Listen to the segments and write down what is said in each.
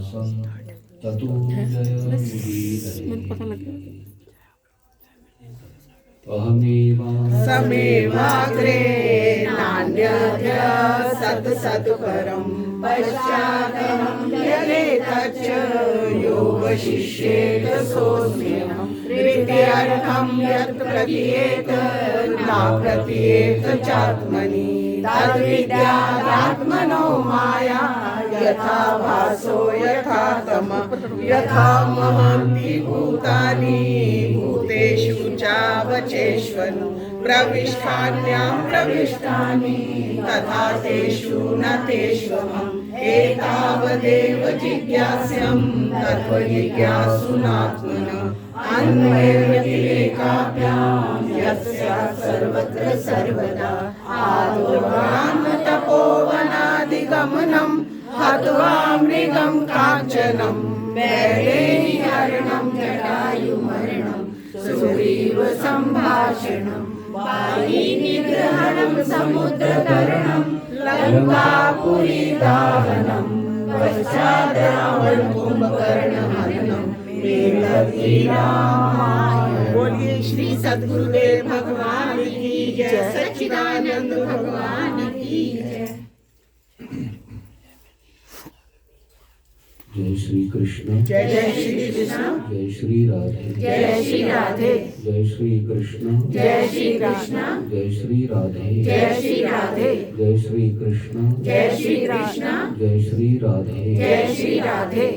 भासं ततोऽजयमुदीरये समेवाग्रे नान्यद्य सत्सत्परं पश्चादहं यदेतच्च योगशिष्येत सोऽस्म्यहं प्रीत्यर्थं यत् प्रतीयेत न प्रतीयेत चात्मनि तद्विद्यादात्मनो माया यथा भासो यथा तमः यथा महन्ति भूतानि भूतेषु चावचेष्वन् प्रविष्टान्यां प्रविष्टानि तथा तेषु न तेष्वहम् एतावदेव जिज्ञास्यं तत्त्वजिज्ञासुनात्मनः अन्वयव्यतिरेकाभ्यां यस्य सर्वत्र सर्वदा आदोरान्नतपोवनादिगमनं हत्वा मृगं काञ्चनं वैदेहीहरणं जटायुमरणं सुग्रीव सम्भाषणं वालीनिग्रहणं समुद्रतरणं लङ्कापुरीदाहनं पश्चात् रावणकुम्भकर्णहरणं बोलिए श्री सद्गुरुदेव भगवान की जय, सच्चिदानंद भगवान की जय। जय श्री कृष्ण, जय जय श्री कृष्ण, जय श्री राधे, जय श्री राधे, जय श्री कृष्ण, जय श्री कृष्ण, जय श्री राधे, जय श्री राधे, जय श्री कृष्ण, जय श्री कृष्ण, जय श्री राधे, जय श्री राधे।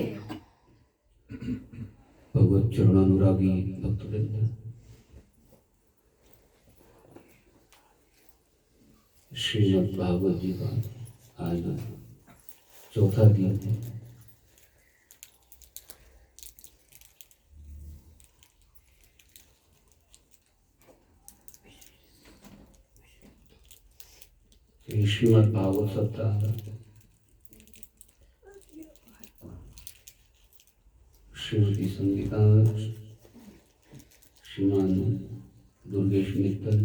भगवत चरणानुरागी भक्तवृंद, श्रीमद् भागवत जी का आज चौथा दिन है। श्रीमद् भागवत सप्ताह श्रीमती संगीता श्रीमान दुर्गेश मित्तल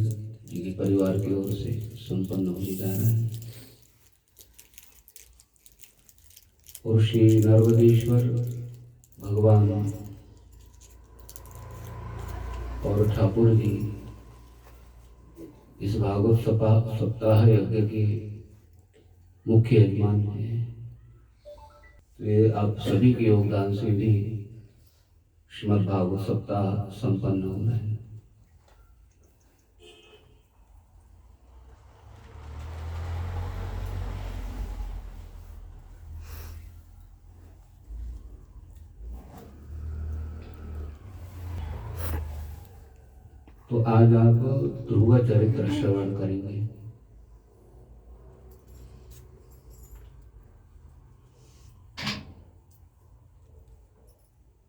जी के परिवार की ओर से संपन्न होने जा रहा है और श्री नर्मदेश्वर भगवान और ठाकुर जी इस भागवत सप्ताह यज्ञ के मुख्य यजमान हैं। ये आप सभी के योगदान से भी श्रीमद् भागवत सप्ताह संपन्न हो रहा है। तो आज आप ध्रुव चरित्र श्रवण करेंगे।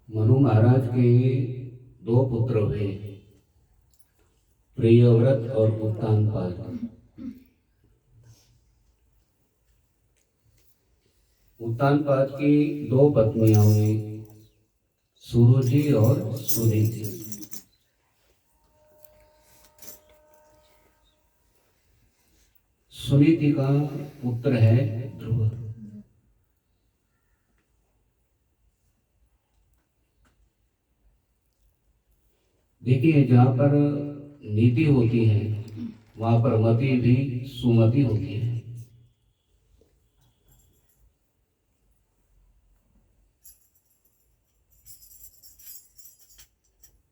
मनु महाराज के दो पुत्र हुए, प्रियव्रत और उत्तानपाद। उत्तानपाद की दो पत्नियां हुई, सुरुचि और सुनीति। सुनीति का पुत्र है ध्रुव। देखिए, जहाँ पर नीति होती है वहां पर मति भी सुमति होती है।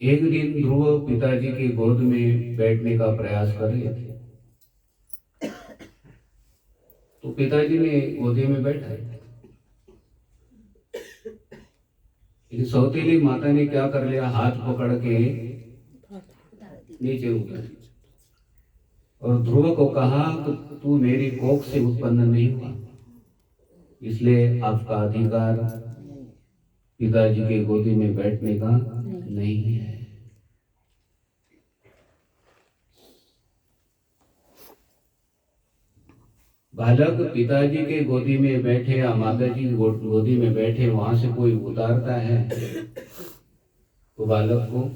एक दिन ध्रुव पिताजी की गोद में बैठने का प्रयास कर रहे थे, तो पिताजी ने गोदी में बैठा। सौतेली माता ने क्या कर लिया, हाथ पकड़ के नीचे उतार और ध्रुव को कहा कि तू मेरी कोख से उत्पन्न नहीं हुआ, इसलिए आपका अधिकार पिताजी के गोदी में बैठने का नहीं है। बालक पिताजी के गोदी में बैठे या माता जी की गोदी में बैठे, वहां से कोई उतारता है तो बालक को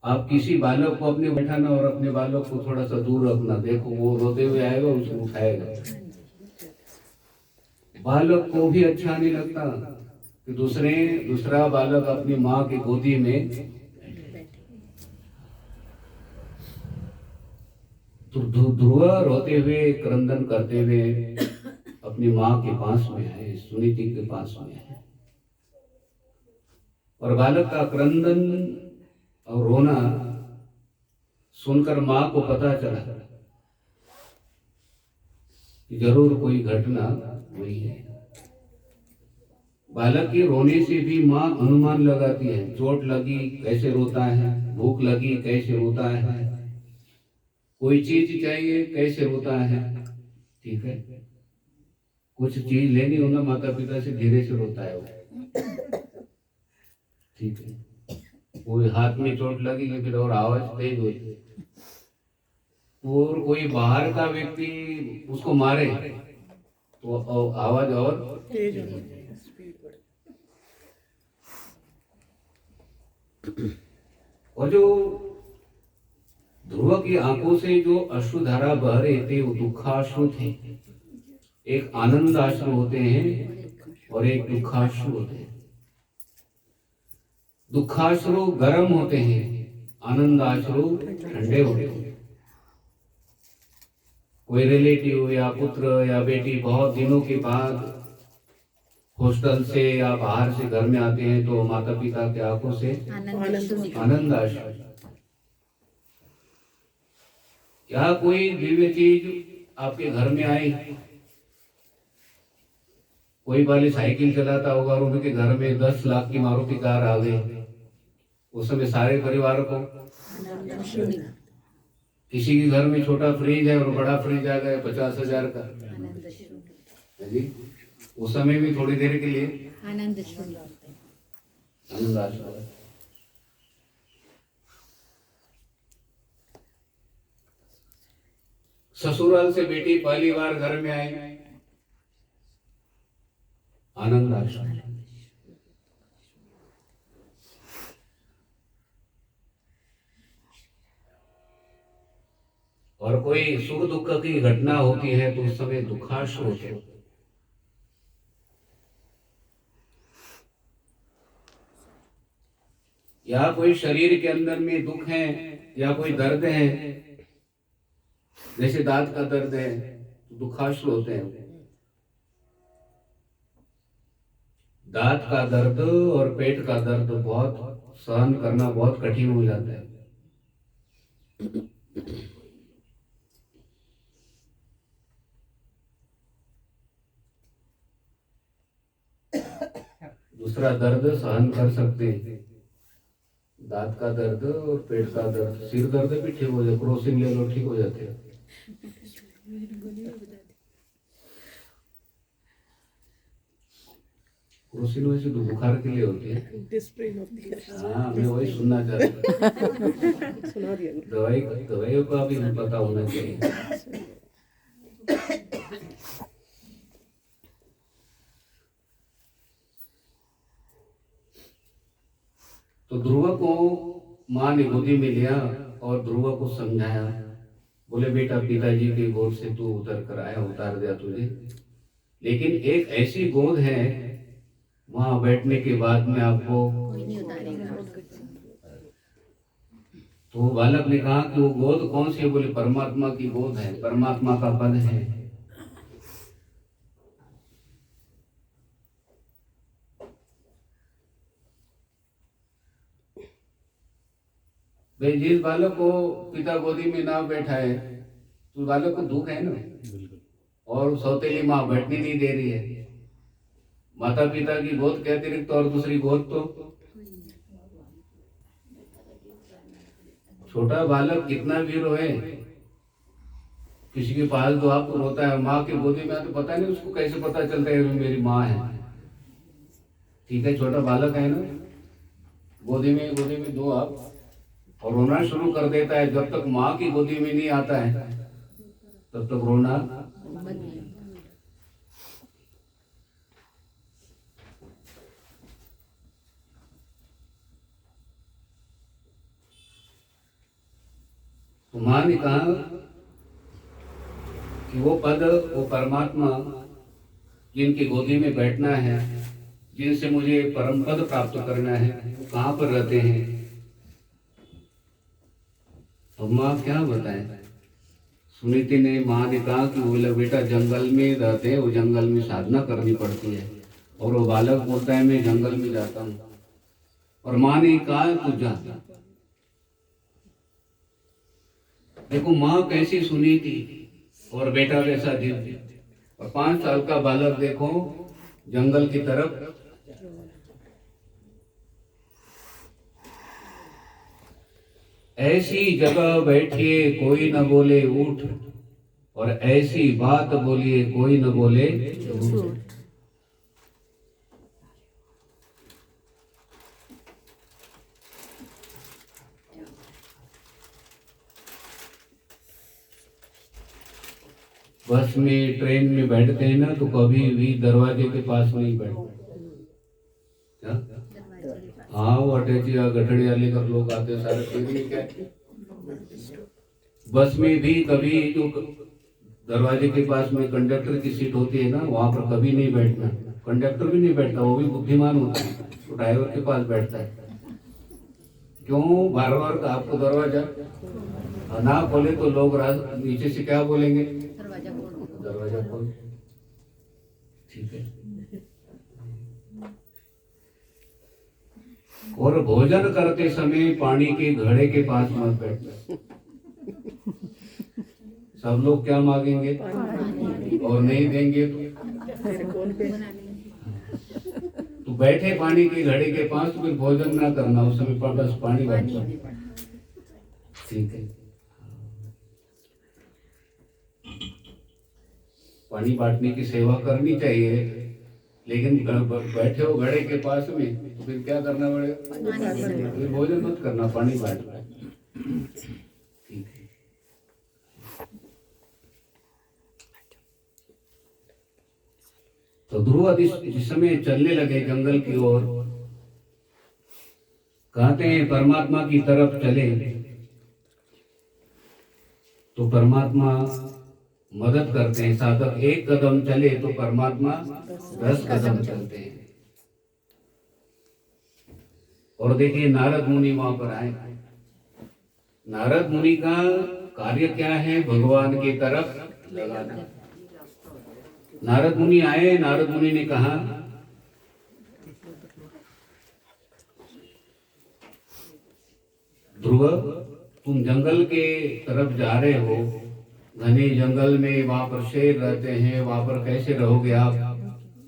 आप किसी बालक को अपने बैठाना और अपने बालक को थोड़ा सा दूर रखना, देखो वो रोते हुए आएगा, उसको उठाएगा। बालक को भी अच्छा नहीं लगता कि दूसरा बालक अपनी माँ की गोदी में, तो ध्रुव रोते हुए क्रंदन करते हुए अपनी माँ के पास में आए, सुनीति के पास में आए, और बालक का क्रंदन और रोना सुनकर माँ को पता चला कि जरूर कोई घटना हुई है। बालक के रोने से भी माँ अनुमान लगाती है, चोट लगी कैसे रोता है, भूख लगी कैसे रोता है, कोई चीज चाहिए कैसे रोता है। ठीक है, कुछ चीज लेनी हो ना माता पिता से, धीरे से रोता है वो। ठीक है, कोई हाथ में चोट लगी कि फिर और आवाज तेज होती है, और कोई बाहर का व्यक्ति उसको मारे तो आवाज और तेज होती है। और जो ध्रुव की आंखों से जो अश्रुधारा बह रहे थे वो दुखाश्रु थे। एक आनंद आश्रु होते हैं और एक दुखाश्रु होते हैं। दुखाश्रु गर्म होते हैं, आनंद आश्रु ठंडे होते हैं। कोई रिलेटिव या पुत्र या बेटी बहुत दिनों के बाद हॉस्टल से या बाहर से घर में आते हैं तो माता पिता के आंखों से आनंद आश्रु, या कोई दिव्य चीज आपके घर में आई, कोई वाले साइकिल चलाता होगा और उनके घर में 10 लाख की मारुति कार आ गई, उस समय सारे परिवार को, किसी के घर में छोटा फ्रिज है और बड़ा फ्रिज आ गया 50,000 का जी, उस समय भी थोड़ी देर के लिए आनंद आ जाता है। ससुराल से बेटी पहली बार घर में आई, आनंद आ जाता है। और कोई सुख दुख की घटना होती है तो उस समय दुखाश्रु होते हैं। या कोई शरीर के अंदर में दुख है या कोई दर्द है, जैसे दांत का दर्द है तो दुखाश्रु होते हैं। दांत का दर्द और पेट का दर्द बहुत सहन करना बहुत कठिन हो जाता है। दूसरा दर्द सहन कर सकते हैं, दांत का दर्द और पेट का दर्द, सिर दर्द भी ठीक हो जाए, क्रोसिन ले लो ठीक हो जाते हैं। क्रोसिन वैसे तो बुखार के लिए होती है, डिस्प्रिन होती है। हाँ, मैं वही सुनना चाहता हूँ। सुना दिया, दवाइयों का भी पता होना चाहिए। तो ध्रुव को माँ ने गोदी में लिया और ध्रुव को समझाया, बोले बेटा पिताजी की गोद से तू उतर कर आया, उतार दिया तुझे, लेकिन एक ऐसी गोद है वहां बैठने के बाद में आपको कोई नहीं उतारेगा। तो बालक ने कहा कि वो गोद कौन सी है? बोले परमात्मा की गोद है, परमात्मा का पद है। भाई जिस बालक को पिता गोदी में ना बैठा है तो बालक को दुख है ना, और सौतेली माँ बैठने नहीं दे रही है। माता पिता की गोद के अतिरिक्त और दूसरी गोद तो, छोटा बालक कितना भी रोए, किसी के पास तो आपको रोता है, माँ की गोदी में तो पता नहीं उसको कैसे पता चलता है मेरी माँ है। ठीक है, छोटा बालक है ना, गोदी में दो आप, और रोना शुरू कर देता है। जब तक माँ की गोदी में नहीं आता है तब तक रोना तो माँ ने कहा कि वो पद, वो परमात्मा जिनकी गोदी में बैठना है, जिनसे मुझे परम पद प्राप्त करना है, वो कहाँ पर रहते हैं? तो माँ क्या बताएं? सुनीति ने, माँ ने कहा कि बोले बेटा जंगल में रहते हैं, वो जंगल में साधना करनी पड़ती है। और वो बालक बोलता है मैं जंगल में जाता हूँ। और माँ ने कहा तू जा। देखो माँ कैसी सुनी थी और बेटा कैसा दिव्य। और 5 साल का बालक देखो जंगल की तरफ। ऐसी जगह बैठिए कोई न बोले उठ, और ऐसी बात बोलिए कोई न बोले झूठ। बस में ट्रेन में बैठते हैं ना तो कभी भी दरवाजे के पास नहीं बैठते। क्या? हाँ वो अटैची या गठड़िया लेकर लोग आते हैं सारे ट्रेन में। क्या बस में भी कभी जो दरवाजे के पास में कंडक्टर की सीट होती है ना, वहां पर कभी नहीं बैठना। कंडक्टर भी नहीं बैठता, वो भी बुद्धिमान होता है, तो ड्राइवर के पास बैठता है। क्यों? बार बार आपको दरवाजा ना खोले तो लोग नीचे से क्या बोलेंगे? दरवाजा खोल। ठीक है। और भोजन करते समय पानी के घड़े के पास मत बैठना। सब लोग क्या मांगेंगे और नहीं देंगे तो बैठे पानी के घड़े के पास, फिर भोजन ना करना, उस समय पर बस पानी बांटना। ठीक है। पानी बांटने की सेवा करनी चाहिए, लेकिन बैठे हो घड़े के पास में तो फिर क्या करना पड़ेगा? फिर भोजन मत करना, पानी बांटना। ठीक है। तो ध्रुव जिस समय चलने लगे जंगल की ओर, कहते हैं परमात्मा की तरफ चले तो परमात्मा मदद करते हैं। साधक 1 कदम चले तो परमात्मा 10 कदम चलते हैं। और देखिए नारद मुनि वहां पर आए। नारद मुनि का कार्य क्या है? भगवान की तरफ लगाना। नारद मुनि आए, नारद मुनि ने कहा ध्रुव तुम जंगल के तरफ जा रहे हो, घने जंगल में, वहां पर शेर रहते हैं, वहां पर कैसे रहोगे आप?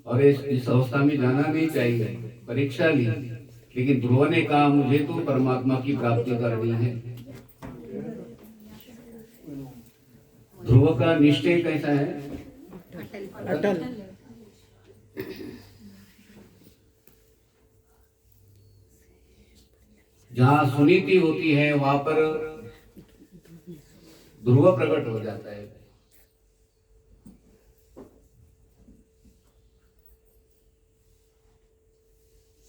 और इस अवस्था में जाना नहीं चाहिए। परीक्षा ली, लेकिन ध्रुव ने कहा मुझे तो परमात्मा की प्राप्ति करनी है। ध्रुव का निश्चय कैसा है? अटल। जहां सुनीति होती है वहां पर ध्रुव प्रकट हो जाता है।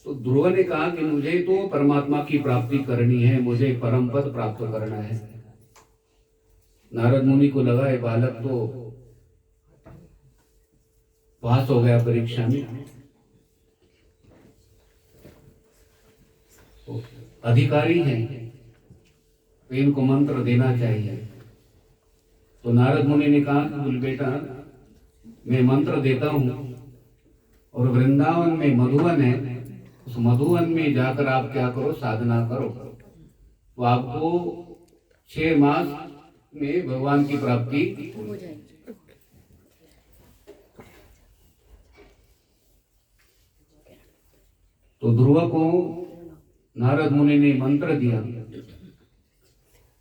तो ध्रुव ने कहा कि मुझे तो परमात्मा की प्राप्ति करनी है, मुझे परम पद प्राप्त करना है। नारद मुनि को लगा ये बालक तो पास हो गया परीक्षा में, तो अधिकारी है, तो इनको मंत्र देना चाहिए। तो नारद मुनि ने कहा कि बोल बेटा मैं मंत्र देता हूं, और वृंदावन में मधुवन है, उस मधुवन में जाकर आप क्या करो? साधना करो, तो आपको 6 मास में भगवान की प्राप्ति हो जाएगी। तो ध्रुव को नारद मुनि ने मंत्र दिया,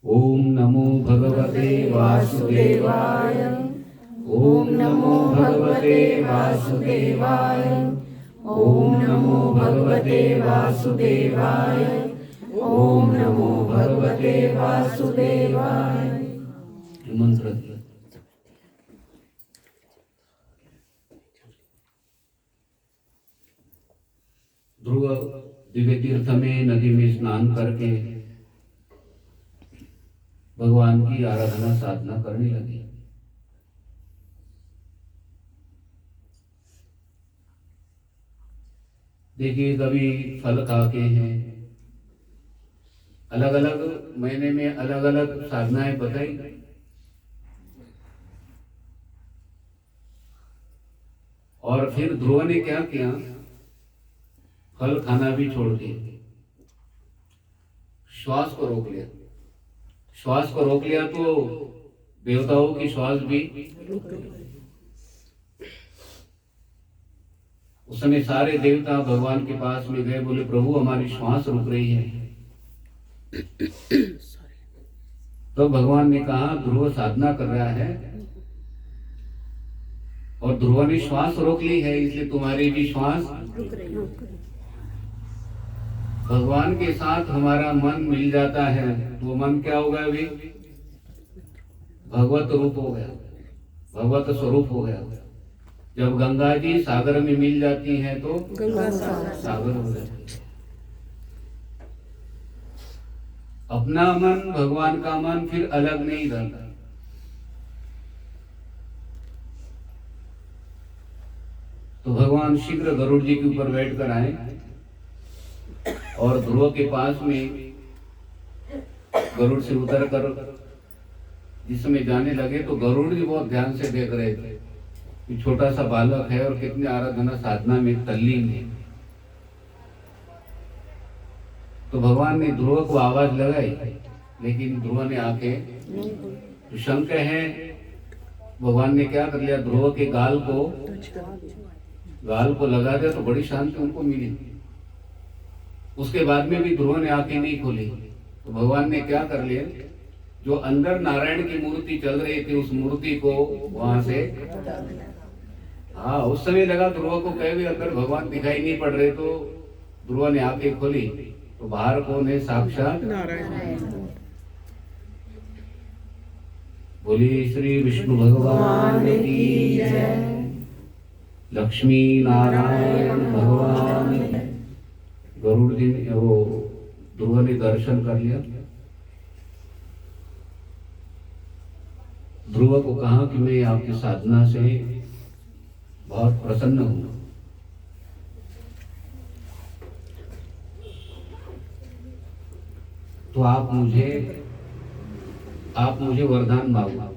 ओम नमो भगवते वासुदेवाय, ओम नमो भगवते वासुदेवाय, ओम नमो भगवते वासुदेवाय, ओम नमो भगवते वासुदेवाय। मंत्र दिया। ध्रुव दिव्य तीर्थ में नदी में स्नान करके भगवान की आराधना साधना करने लगे। देखिए कभी फल खा के हैं, अलग अलग महीने में अलग अलग साधनाएं बताई। और फिर ध्रुव ने क्या किया, फल खाना भी छोड़ दिया, श्वास को रोक लिया। श्वास को रोक लिया तो देवताओं की श्वास भी, उस समय सारे देवता भगवान के पास में गए, बोले प्रभु हमारी श्वास रुक रही है। तो भगवान ने कहा ध्रुव साधना कर रहा है और ध्रुव ने श्वास रोक ली है, इसलिए तुम्हारी भी श्वास। भगवान के साथ हमारा मन मिल जाता है तो मन क्या होगा, अभी भगवत रूप हो गया, भगवत स्वरूप हो गया। जब गंगा जी सागर में मिल जाती हैं तो सागर हो जाती है। अपना मन भगवान का मन फिर अलग नहीं रहता। तो भगवान शीघ्र गरुड़ जी के ऊपर बैठ कर आए और ध्रुव के पास में गरुड़ से उतर कर जिस समय जाने लगे तो गरुड़ जी बहुत ध्यान से देख रहे थे कि छोटा सा बालक है और कितने आराधना साधना में तल्लीन है। तो भगवान ने ध्रुव को आवाज लगाई, लेकिन ध्रुव ने आके, तो शंख है, भगवान ने क्या कर लिया, ध्रुव के गाल को लगा दिया तो बड़ी शांति उनको मिली। उसके बाद में भी ध्रुव ने आंखें नहीं खोली। तो भगवान ने क्या कर लिया, जो अंदर नारायण की मूर्ति चल रही थी उस मूर्ति को वहां से, हाँ उस समय लगा ध्रुव को कहे भी अंदर भगवान दिखाई नहीं पड़ रहे, तो ध्रुव ने आंखें खोली तो बाहर कौन है, साक्षात नारायण। बोली श्री विष्णु भगवान की जय, लक्ष्मी नारायण भगवान। गरुड़ जी ने, वो ध्रुव ने दर्शन कर लिया। ध्रुव को कहा कि मैं आपकी साधना से बहुत प्रसन्न हूं, तो आप मुझे वरदान मांगो।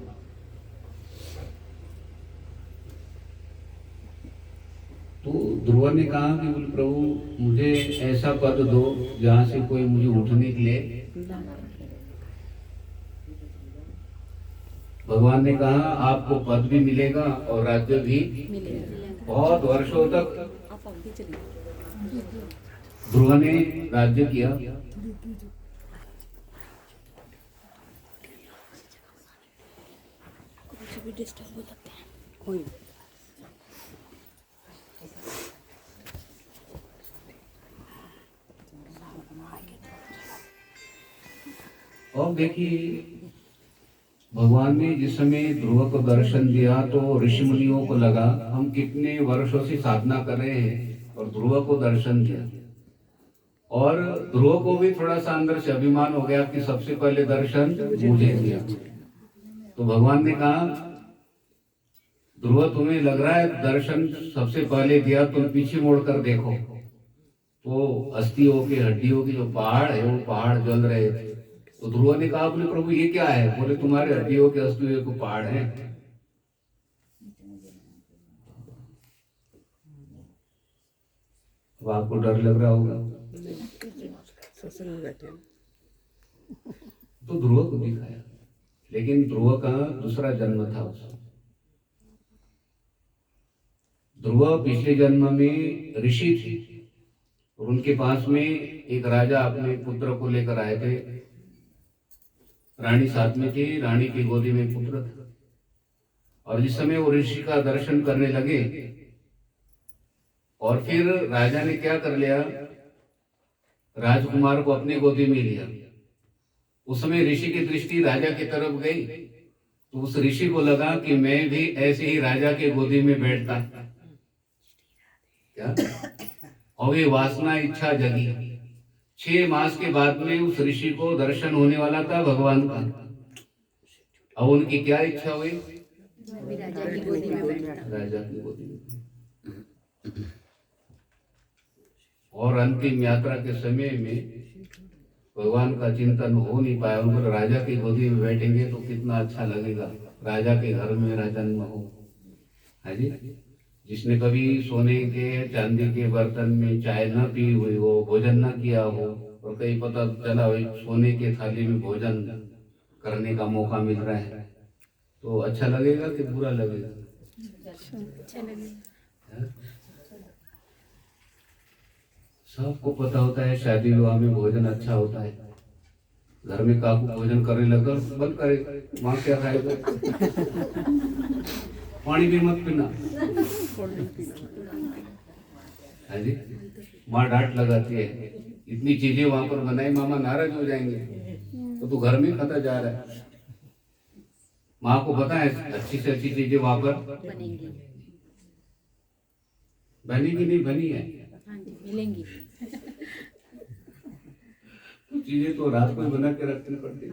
तो ध्रुव ने कहा कि बोले प्रभु मुझे ऐसा पद दो जहां से कोई मुझे उठने के लिए। भगवान ने कहा आपको पद भी मिलेगा और राज्य भी मिलेगा। बहुत वर्षों तक ध्रुव ने राज्य किया। और देखिए भगवान ने जिस समय ध्रुव को दर्शन दिया तो ऋषि मुनियों को लगा हम कितने वर्षों से साधना कर रहे हैं और ध्रुव को दर्शन दिया। और ध्रुव को भी थोड़ा सा अंदर से अभिमान हो गया कि सबसे पहले दर्शन मुझे दिया। तो भगवान ने कहा ध्रुव तुम्हें लग रहा है दर्शन सबसे पहले दिया, तुम पीछे मोड़ कर देखो तो अस्थियों की हड्डियों की जो पहाड़ है वो पहाड़ जल रहे थे। तो ध्रुव ने कहा बोले प्रभु ये क्या है, बोले तुम्हारे हड्डियों के अस्थियों को पहाड़ है। अब आपको डर लग रहा होगा। तो ध्रुव को दिखाया, लेकिन ध्रुव का दूसरा जन्म था उसका। ध्रुव पिछले जन्म में ऋषि थे और उनके पास में एक राजा अपने पुत्र को लेकर आए थे। रानी साथ में थी, रानी की गोदी में पुत्र था। और जिस समय वो ऋषि का दर्शन करने लगे और फिर राजा ने क्या कर लिया, राजकुमार को अपनी गोदी में लिया। उस समय ऋषि की दृष्टि राजा की तरफ गई तो उस ऋषि को लगा कि मैं भी ऐसे ही राजा के गोदी में बैठता क्या, और वे वासना इच्छा जगी। 6 मास के बाद में उस ऋषि को दर्शन होने वाला था भगवान का। अब उनकी क्या इच्छा हुई, राजा की गोदी में। और अंतिम यात्रा के समय में भगवान का चिंतन हो नहीं पाया, उनको राजा की गोदी में बैठेंगे तो कितना अच्छा लगेगा, राजा के घर में मेरा जन्म हो, है जी। जिसने कभी सोने के चांदी के बर्तन में चाय न पी हुई हो, भोजन न किया हो, और कहीं पता चला हो सोने के थाली में भोजन करने का मौका मिल रहा है, तो अच्छा लगेगा कि बुरा लगेगा? अच्छा लगेगा। सबको पता होता है शादी विवाह में भोजन अच्छा होता है। घर में काकू भोजन करने लगा, बंद करे, माँ क्या खाएगा? पानी भी मत पीना, है जी। माँ डांट लगाती है, इतनी चीजें वहां पर बनाई, मामा नाराज हो जाएंगे, तो तू घर में खाता जा रहा है। माँ को पता है अच्छी से अच्छी चीजें वहां पर बनेगी, नहीं बनी है, मिलेंगी। चीजें तो रात को ही बना के रखनी पड़ती है।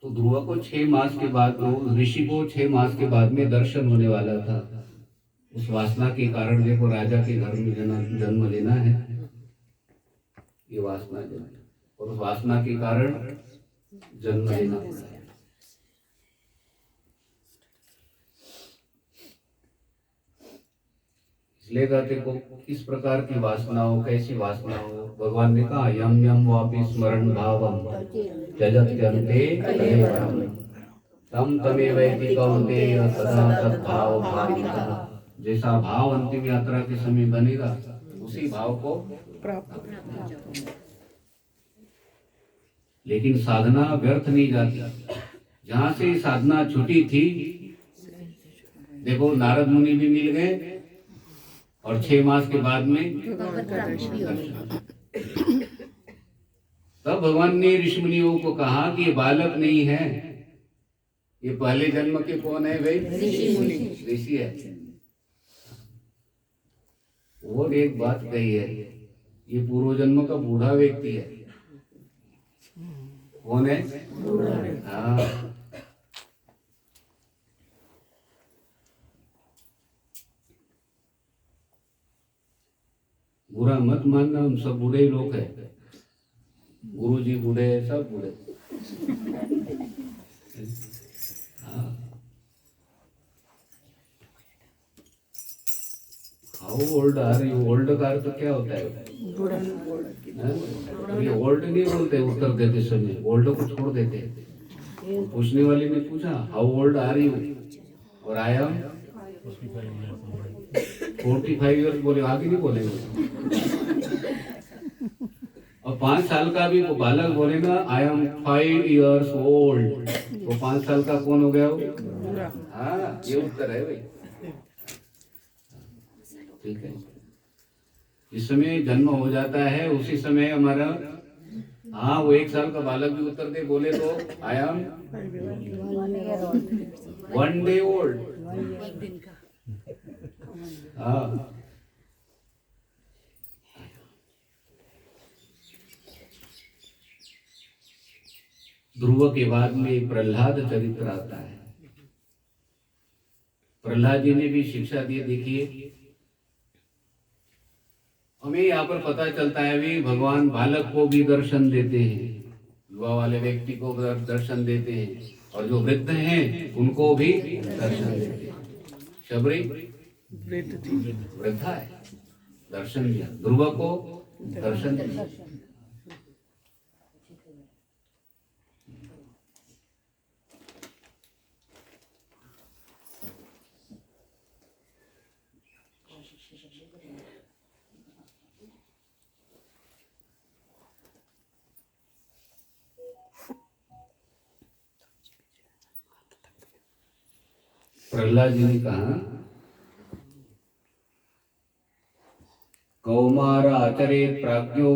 तो ध्रुव को 6 मास के बाद, ऋषि को 6 मास के बाद में दर्शन होने वाला था। उस वासना के कारण देखो राजा के घर में जन्म लेना है, ये वासना जन्म, और उस वासना के कारण जन्म लेना पड़ा है। इसलिए कहते को किस प्रकार की वासना हो, कैसी वासना हो, भगवान ने कहा यम यम वापि स्मरण भावम त्यजत्यन्ते कलेवरम तम तमेवैति कौन्तेय सदा तद्भाव भावितः। जैसा भाव अंतिम यात्रा के समय बनेगा उसी भाव को प्राप्त। लेकिन साधना व्यर्थ नहीं जाती। जहां से साधना छुटी थी, देखो नारद मुनि भी मिल गए और 6 मास के बाद में तब भगवान ने ऋषि मुनियों को कहा कि ये बालक नहीं है, ये पहले जन्म के कौन है भाई? ऋषि है। और एक बात कही है, ये पूर्व जन्म का बूढ़ा व्यक्ति है। कौन है? हाँ, बुरा मत मानना, हम सब बूढ़े लोग हैं, गुरु जी बूढ़े हैं, सब बूढ़े। How old are you? Old का अर्थ क्या होता है? बूढ़ा। ये ओल्ड नहीं बोलते उत्तर देते समय, ओल्ड को छोड़ देते हैं। पूछने वाले ने पूछा हाउ ओल्ड आर यू, और आई एम 45 ईयर्स बोले, आगे नहीं बोलेंगे। और 5 साल का भी वो बालक बोलेगा आई एम 5 ईयर्स ओल्ड, तो 5 साल का कौन हो गया वो? हाँ, ये उत्तर है भाई। ठीक है, जिस समय जन्म हो जाता है उसी समय हमारा, हाँ, वो 1 साल का बालक भी उत्तर दे बोले तो आई एम 1 डे ओल्ड। हाँ, ध्रुव के बाद में प्रहलाद चरित्र आता है। प्रहलाद जी ने भी शिक्षा दी। देखिए, हमें यहाँ पर पता चलता है भी भगवान बालक को भी दर्शन देते हैं, युवा वाले व्यक्ति को दर्शन देते हैं, और जो वृद्ध हैं उनको भी दर्शन देते हैं। शबरी वृद्धा है, दर्शन दिया, ध्रुव को दर्शन दिया। प्रहलाद जी ने कहा कौमार आचरेत प्राज्ञो।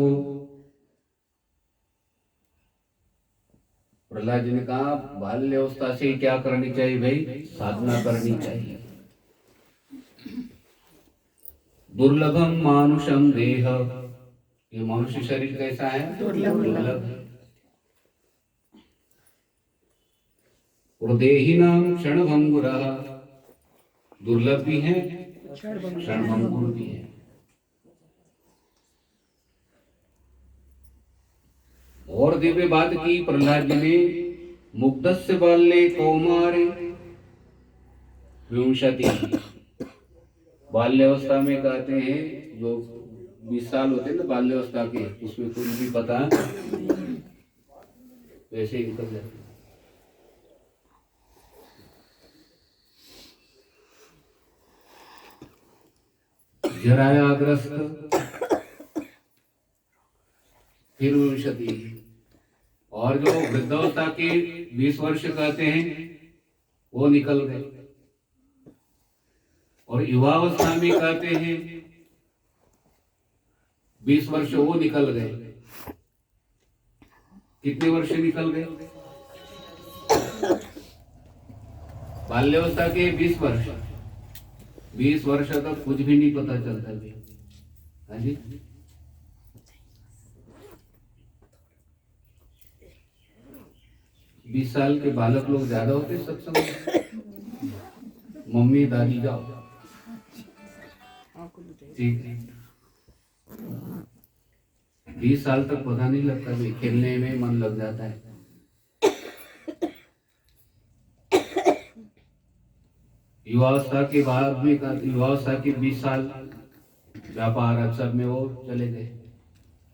प्रहलाद जी ने कहा बाल्यावस्था से क्या करनी चाहिए भाई? साधना करनी चाहिए। दुर्लभम मानुषम देह ये मनुष्य शरीर कैसा है? दुर्लभ है। और देहिनाम क्षणभंगुरः, दुर्लभ भी है, क्षणभंगुर भी है। और दिव्य बात की प्रहलाद जी ने, मुग्धस्य बाल्ये कौमारे विंशति, बाल्यावस्था में कहते हैं जो 20 साल होते हैं ना बाल्यावस्था के, उसमें कुछ भी पता वैसे ही निकल जाते हैं। जरायाग्रस्त फिर विंशति, और जो वृद्धावस्था के 20 वर्ष कहते हैं वो निकल गए, और युवावस्था में कहते हैं 20 वर्ष वो निकल गए। कितने वर्ष निकल गए? बाल्यावस्था के 20 वर्ष, 20 वर्ष तक कुछ भी नहीं पता चलता भी। हाँ जी, 20 साल के बालक लोग ज्यादा होते सत्संग में। मम्मी दादी जाओ, ठीक है। 20 साल तक पता नहीं लगता भी, खेलने में मन लग जाता है। युवावस्था के बाद में युवावस्था के 20 साल व्यापार अवसर में वो चले गए,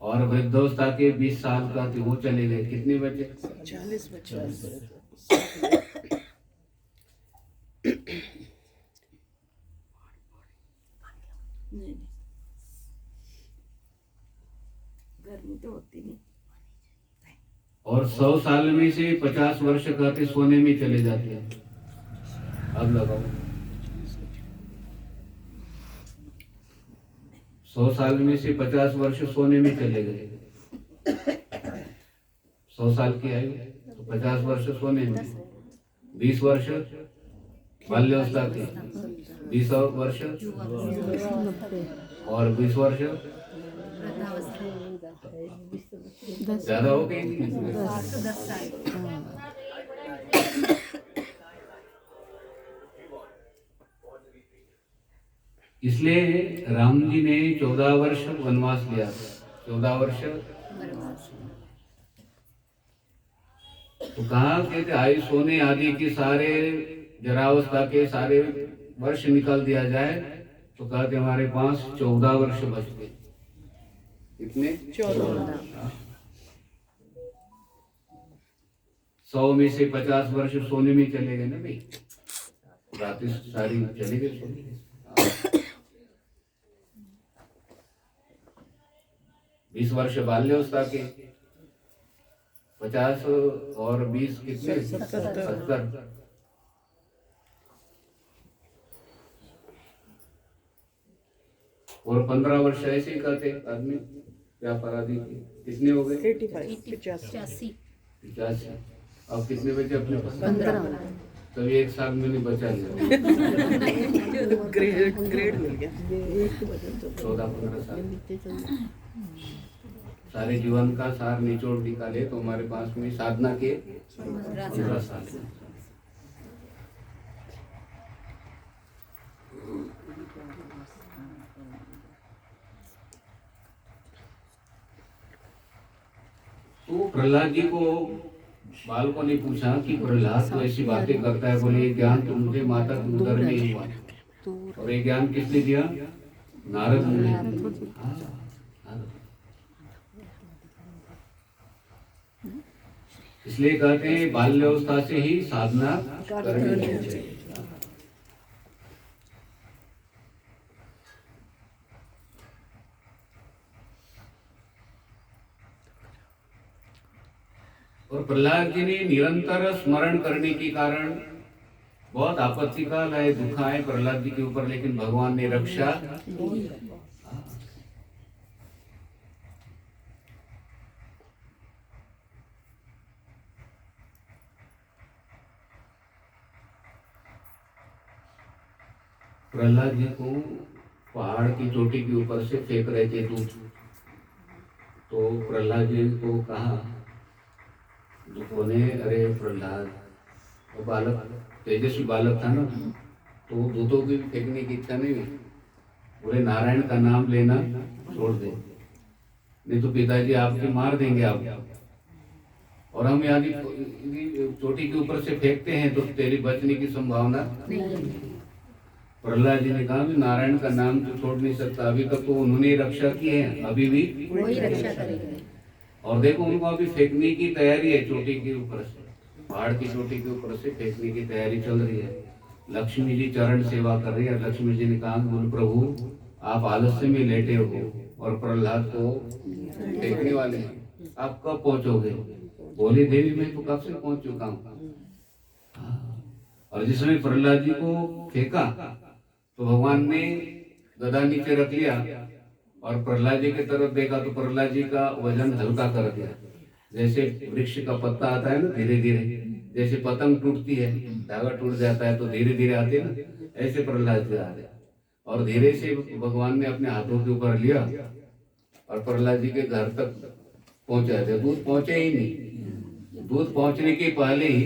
और वृद्धावस्था के 20 साल का वो चले गए। कितने बचे? 40 बचे। गर्मी तो होती नहीं। और 100 साल में से 50 वर्ष कहते सोने में चले जाते हैं। अब लगाओ, 100 साल में से 50 वर्ष सोने में चले गए। 100 साल की आयु तो 50 वर्ष सोने में, 20 वर्ष बाल्यावस्था के, 20 वर्ष और 20 वर्ष ज्यादा हो गई। 10 साल। इसलिए राम जी ने 14 वर्ष वनवास लिया। 14 वर्ष तो कहा कहते आयु सोने आदि के सारे जरावस्था के सारे वर्ष निकाल दिया जाए तो कहते हमारे पास 14 वर्ष बचते। कितने? 14। 100 में से 50 वर्ष सोने में चले गए ना भाई, रात सारी चले गए सोने। 20 वर्ष बाल्यावस्था के, 50 और 20 कितने? 70। और 15 वर्ष ऐसे ही कहते आदमी व्यापार आदि के। कितने हो गए? 85। 85। अब कितने बचे अपने पास? 15। तभी एक साल में नहीं बचा लिया। ग्रेड मिल गया। 14-15 साल सारे जीवन का सार निचोड़ निकाले तो हमारे पास में साधना के 15 साल। तो प्रहलाद जी को बालकों ने पूछा कि प्रहलाद तो ऐसी बातें करता है, बोले ये ज्ञान तो मुझे माता के उदर में ही हुआ, और ये ज्ञान किसने दिया? नारद मुनि। इसलिए कहते हैं बाल्यावस्था से ही साधना करनी चाहिए। और प्रहलाद जी ने निरंतर स्मरण करने के कारण बहुत आपत्ति काल आए, दुख आए प्रहलाद जी के ऊपर, लेकिन भगवान ने रक्षा। प्रहलाद जी को पहाड़ की चोटी के ऊपर से फेंक रहे थे दूध, तो प्रहलाद जी को कहा दूतों ने, अरे प्रहलाद, वो बालक तेजस्वी बालक था ना, तो दूतों की भी फेंकने की इच्छा नहीं हुई। बोले नारायण का नाम लेना छोड़ दे, नहीं तो पिताजी आपके मार देंगे आप, और हम यदि चोटी के ऊपर से फेंकते हैं तो तेरी बचने की संभावना नहीं। प्रहलाद जी ने कहा नारायण का नाम तो छोड़ नहीं सकता, अभी तक तो उन्होंने रक्षा की है, अभी भी वही रक्षा करेंगे। और देखो उनको अभी फेंकने की तैयारी है, चोटी के ऊपर से, पहाड़ की चोटी के ऊपर से फेंकने की तैयारी चल रही है। लक्ष्मी जी चरण सेवा कर रही है। लक्ष्मी जी ने कहा बोल प्रभु आप आलस्य में लेटे हो और प्रहलाद को फेंकने वाले हैं, आप कब पहुंचोगे? बोले देवी मैं तो कब से पहुंच चुका हूँ। और जिस समय प्रहलाद जी को फेंका तो भगवान ने गदा नीचे रख लिया और प्रहलाद जी की तरफ देखा तो प्रहलाद जी का वजन हल्का कर दिया। जैसे वृक्ष का पत्ता आता है ना धीरे धीरे, जैसे पतंग टूटती है, धागा टूट जाता है तो धीरे धीरे आते ना, ऐसे प्रहलाद जी आ रहे और धीरे से भगवान ने अपने हाथों के ऊपर लिया और प्रहलाद जी के घर तक पहुंचा दिया। दूध पहुंचे ही नहीं, दूध पहुंचने के पहले ही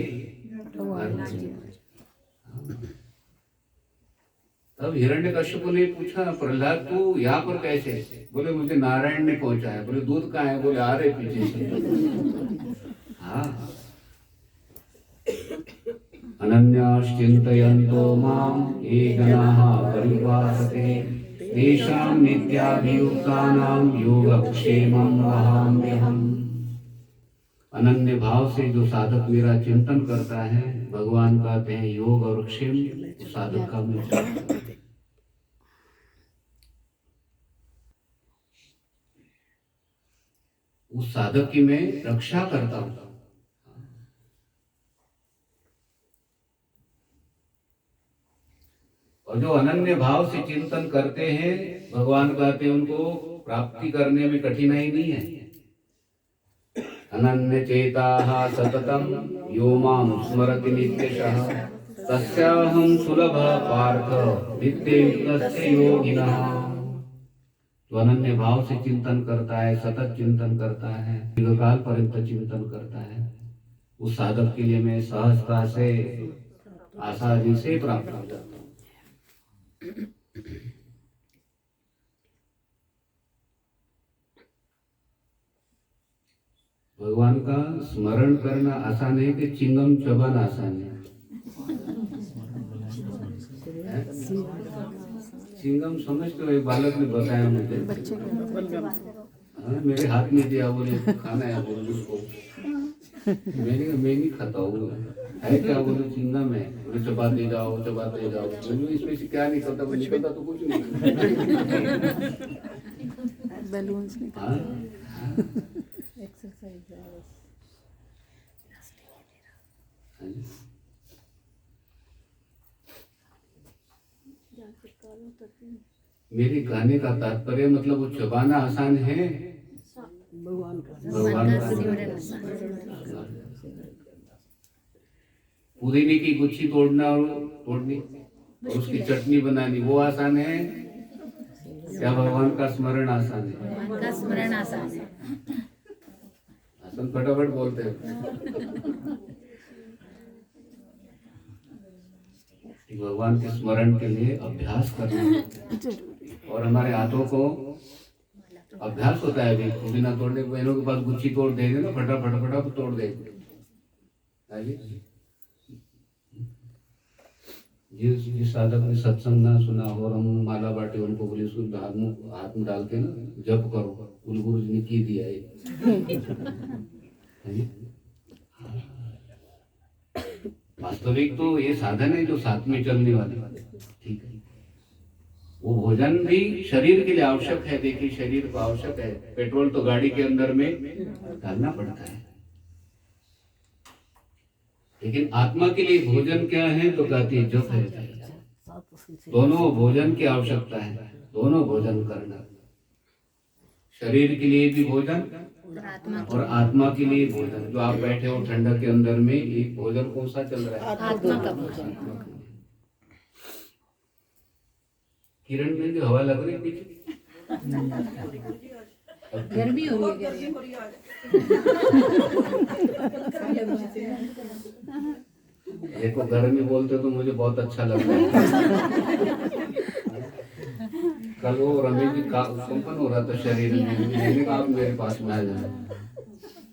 तब हिरण्यकश्यप ने पूछा प्रहलाद तू यहाँ पर कैसे? बोले मुझे नारायण ने पहुंचाया। बोले दूध कहाँ है? बोले आ रहे पीछे से। हाँ, अनन्याश्चिन्तयन्तो माम् ये जनाः परिभासते तेषां नित्याभियुक्तानां योगक्षेमं वहाम्यहम्। अनन्य भाव से जो साधक मेरा चिंतन करता है, भगवान कहते हैं योग और क्षेम उस साधक का मैं चिंतन करता हूं। उस साधक की मैं रक्षा करता हूं। और जो अनन्य भाव से चिंतन करते हैं, भगवान कहते हैं उनको प्राप्ति करने में कठिनाई नहीं है। अनन्य चेताः सततं यो मां स्मरति नित्यशः तस्याहं सुलभः पार्थ नित्ययुक्तस्य योगिनः। जो अनन्य भाव से चिंतन करता है, सतत चिंतन करता है, दीर्घकाल पर्यंत चिंतन करता है, उस साधक के लिए मैं सहजता से आसानी से प्राप्त हो जाता हूँ। भगवान का स्मरण करना आसान है कि चिंगम चबाना आसान है? चिंगम समझते हो? एक बालक ने बताया मुझे, हाँ, मेरे हाथ में दिया, बोले खाना है, बोले उसको। मैंने कहा मैं नहीं खाता हूँ, है क्या? बोले चिंगम है। बोले चबाते जाओ चबाते जाओ। बोले इसमें से क्या निकलता? बोले निकलता तो कुछ नहीं। बैलून्स मेरे कहने का तात्पर्य मतलब वो चबाना आसान है, भगवान का पुदीने की गुच्छी तोड़ना और तोड़नी और उसकी चटनी बनानी वो आसान है या भगवान का स्मरण आसान है? भगवान का स्मरण आसान है। आसान फटाफट बोलते हैं। भगवान के स्मरण के लिए अभ्यास करना है और हमारे हाथों को अभ्यास होता है। अभी पुदीना तोड़ने को बहनों के पास गुच्छी तोड़ देंगे ना, फटाफट फटाफट तोड़ देंगे। जिस साधक ने सत्संग ना सुना हो और हम माला बांटे उनको बोले उसको हाथ में डाल के ना जप करो, गुरु जी ने की दिया है। वास्तविक तो ये साधन है जो साथ में चलने वाले, ठीक है। वो भोजन भी शरीर के लिए आवश्यक है। देखिए शरीर को आवश्यक है, पेट्रोल तो गाड़ी के अंदर में डालना पड़ता है, लेकिन आत्मा के लिए भोजन क्या है? तो कहती है जप है। दोनों भोजन की आवश्यकता है, दोनों भोजन करना, शरीर के लिए भी भोजन और आत्मा के लिए भोजन। जो आप बैठे हो ठंडक के अंदर में, एक भोजन कौन सा चल रहा है? आत्मा का भोजन। किरण में जो हवा लग रही है पीछे, गर्मी हो रही है गर्मी। देखो गर्मी बोलते तो मुझे बहुत अच्छा लगता है। कल वो रमेश जी का कंपन हो रहा था शरीर में, मैंने कहा आप मेरे पास में आ जाए।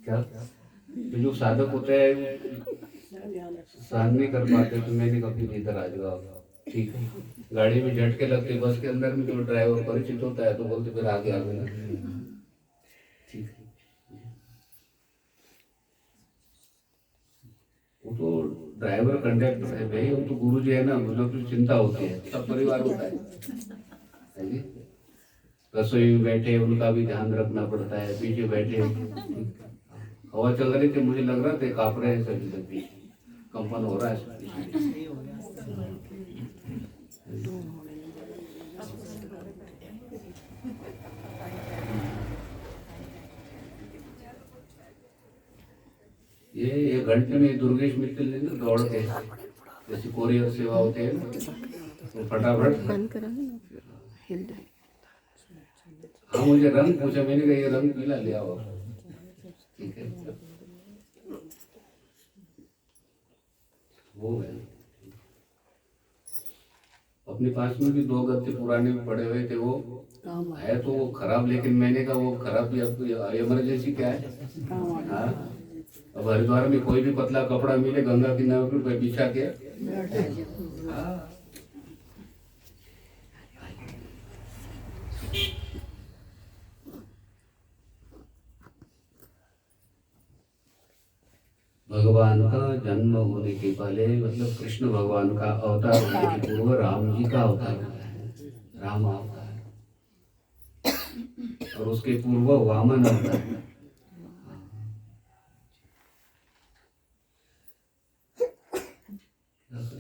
क्या तो जो साधक होते हैं सहन नहीं कर पाते, तो मैंने कहा फिर इधर आ जाओ। ठीक है, गाड़ी में झटके लगते, बस के अंदर में जो ड्राइवर परिचित होता है तो बोलते फिर आगे आ गए। ठीक है, वो तो ड्राइवर कंडक्टर है भाई, वो तो गुरु जी है ना, मुझे तो चिंता होती है, सब परिवार होता है जी। रसोई में बैठे उनका भी ध्यान रखना पड़ता है, पीछे बैठे हवा चल रही थी, मुझे लग रहा था कांप रहे हैं सभी सब, पीछे कंपन हो रहा है। ये घंटे में दुर्गेश मित्तल ने ना दौड़ के, जैसे कोरियर सेवा होती है ना, तो फटाफट बंद करा ना, हिल जाए। हाँ मुझे रंग पूछा, मैंने कहा ये रंग पीला ले आओ। ठीक है, वो है अपने पास में भी 2 गत्ते पुराने पड़े हुए थे, वो है तो वो खराब, लेकिन मैंने कहा वो खराब भी अब इमरजेंसी क्या है। हाँ, अब हरिद्वार में कोई भी पतला कपड़ा मिले गंगा किनारे पे बिछा के, हाँ भगवान का जन्म होने के पहले, मतलब कृष्ण भगवान का अवतार होने के पूर्व राम जी का अवतार होता है, राम अवतार, और उसके पूर्व वामन अवतार।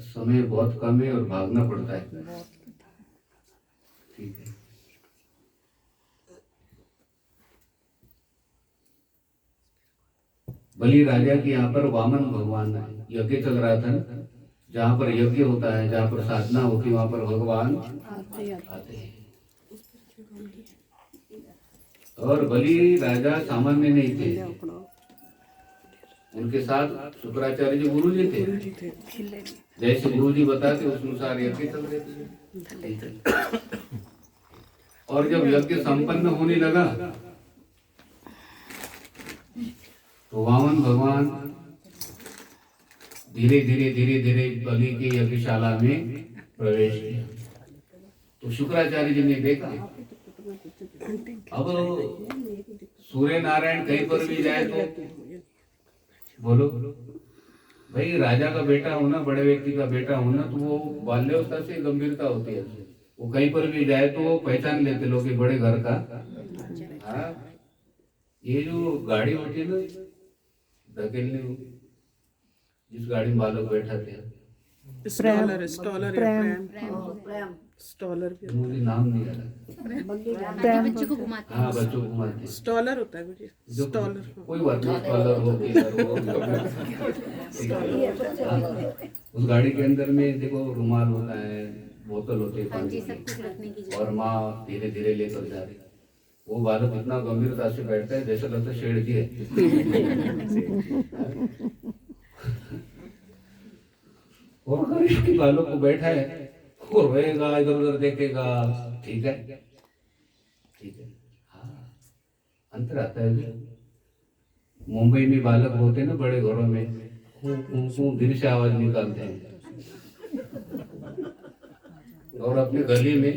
समय बहुत कम है और भागना पड़ता है। ठीक है, बलि राजा के यहाँ पर वामन भगवान यज्ञ चल रहा था, जहाँ पर यज्ञ होता है, जहाँ पर साधना होती है, वहां पर भगवान आते हैं। और बलि राजा सामान्य नहीं थे, उनके साथ शुक्राचार्य जी गुरु जी थे, जैसे गुरु जी बताते उस अनुसार यज्ञ चल रहे थे। और जब यज्ञ संपन्न होने लगा तो वामन भगवान धीरे धीरे बलि की यज्ञशाला में प्रवेश किया। तो शुक्राचार्य जी ने देखा, अब सूर्य नारायण कहीं पर भी जाए तो बोलो भाई, राजा का बेटा होना, बड़े व्यक्ति का बेटा होना, तो वो बाल्यावस्था से गंभीरता होती है, वो कहीं पर भी जाए तो वो पहचान लेते लोग बड़े घर का। हाँ, ये जो गाड़ी होती है ना धकेलने, जिस गाड़ी में बालक बैठा थे, स्टॉलर स्टॉलर स्टॉलर भी मुझे नाम नहीं आ रहा। बच्चों को घुमाते हैं। हाँ बच्चों को घुमाते, स्टॉलर होता है मुझे, स्टॉलर कोई बात नहीं, स्टॉलर हो कीलर हो। उस गाड़ी के अंदर में देखो रुमाल होता है, बोतल होती है हाँ पानी जी, सब की, कुछ रखने की जगह। और माँ धीरे धीरे लेकर जा रही। वो बालक इतना गंभीरता से बैठता है जैसे लगता है शेर जी है। और अगर इसके बालक को बैठा है, वो रोएगा, इधर उधर देखेगा, ठीक है, ठीक है। हाँ, अंतर आता है। मुंबई में बालक होते हैं ना बड़े घरों में, दिल से आवाज निकालते हैं, और अपने गली में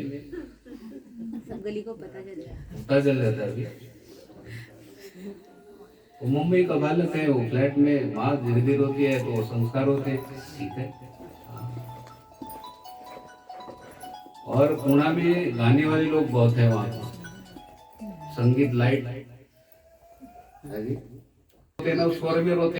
सब गली को पता चल जाता है। पता चल जाता है। वो मुंबई का बालक है, वो फ्लैट में माँ धीरे धीरे होती है तो वो संस्कार होते हैं, ठीक है। और पुणे में गाने वाले लोग बहुत है, वहाँ संगीत लाइट है जी, स्वर में रोते